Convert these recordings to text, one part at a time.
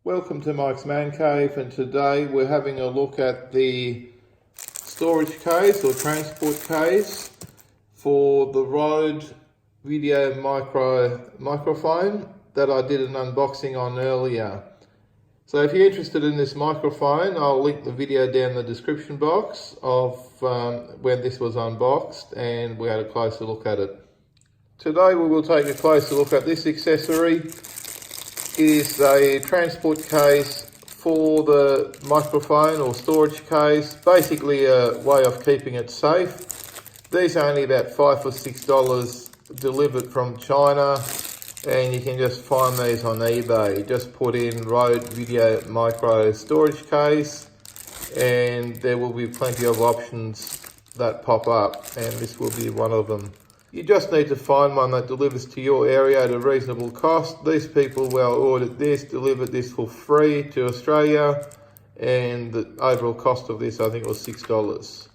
Welcome to Mike's Man Cave, and today we're having a look at the storage case or transport case for the Rode video microphone that I did an unboxing on earlier. So if you're interested in this microphone, I'll link the video down in the description box of when this was unboxed and we had a closer look at it. Today we will take a closer look at this accessory. It is a transport case for the microphone or storage case, basically a way of keeping it safe. These are only about $5 or $6 delivered from China, and you can just find these on eBay. Just put in Rode Video Micro Storage Case and there will be plenty of options that pop up, and this will be one of them. You just need to find one that delivers to your area at a reasonable cost. These people ordered this, delivered this for free to Australia, and the overall cost of this I think was $6.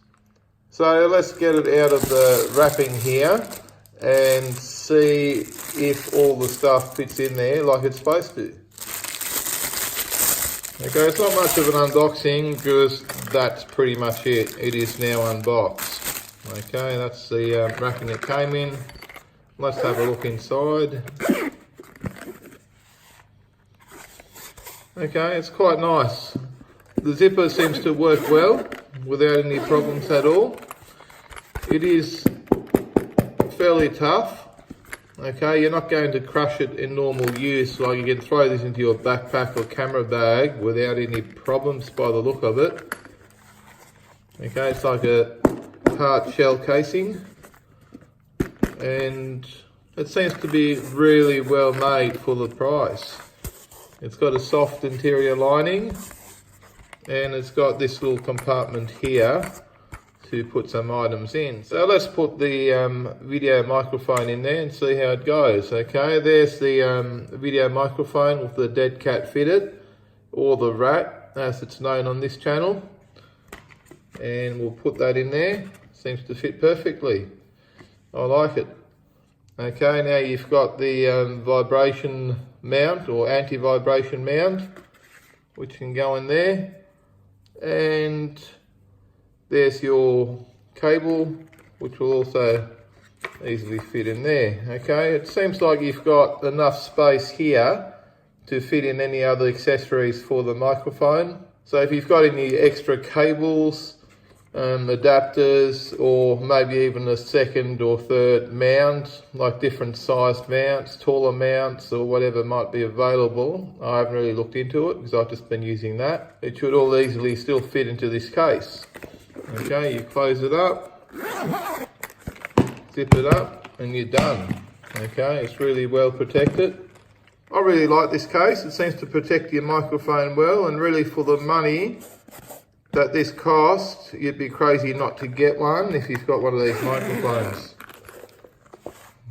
So let's get it out of the wrapping here and see if all the stuff fits in there like it's supposed to. Okay, it's not much of an unboxing because that's pretty much it. It is now unboxed. Okay, that's the wrapping it came in. Let's have a look inside. Okay, it's quite nice. The zipper seems to work well without any problems at all. It is fairly tough. Okay, you're not going to crush it in normal use, like you can throw this into your backpack or camera bag without any problems by the look of it. Okay, it's like a hard shell casing, and it seems to be really well made for the price. It's got a soft interior lining, and it's got this little compartment here to put some items in. So let's put the video microphone in there and see how it goes. Okay, there's the video microphone with the dead cat fitted, or the rat as it's known on this channel, and we'll put that in there. Seems to fit perfectly. I like it. Okay, now you've got the vibration mount or anti-vibration mount, which can go in there, and there's your cable, which will also easily fit in there. Okay, it seems like you've got enough space here to fit in any other accessories for the microphone. So if you've got any extra cables, adapters, or maybe even a second or third mount, like different sized mounts, taller mounts, or whatever might be available. I haven't really looked into it because I've just been using that. It should all easily still fit into this case. Okay, you close it up, zip it up, and you're done. Okay, it's really well protected. I really like this case. It seems to protect your microphone well, and really for the money that this costs, you'd be crazy not to get one if you've got one of these microphones.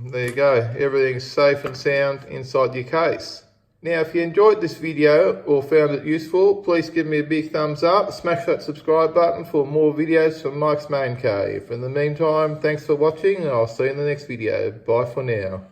There you go, everything's safe and sound inside your case. Now if you enjoyed this video or found it useful, please give me a big thumbs up, smash that subscribe button for more videos from Mike's Man Cave. In the meantime, thanks for watching, and I'll see you in the next video. Bye for now.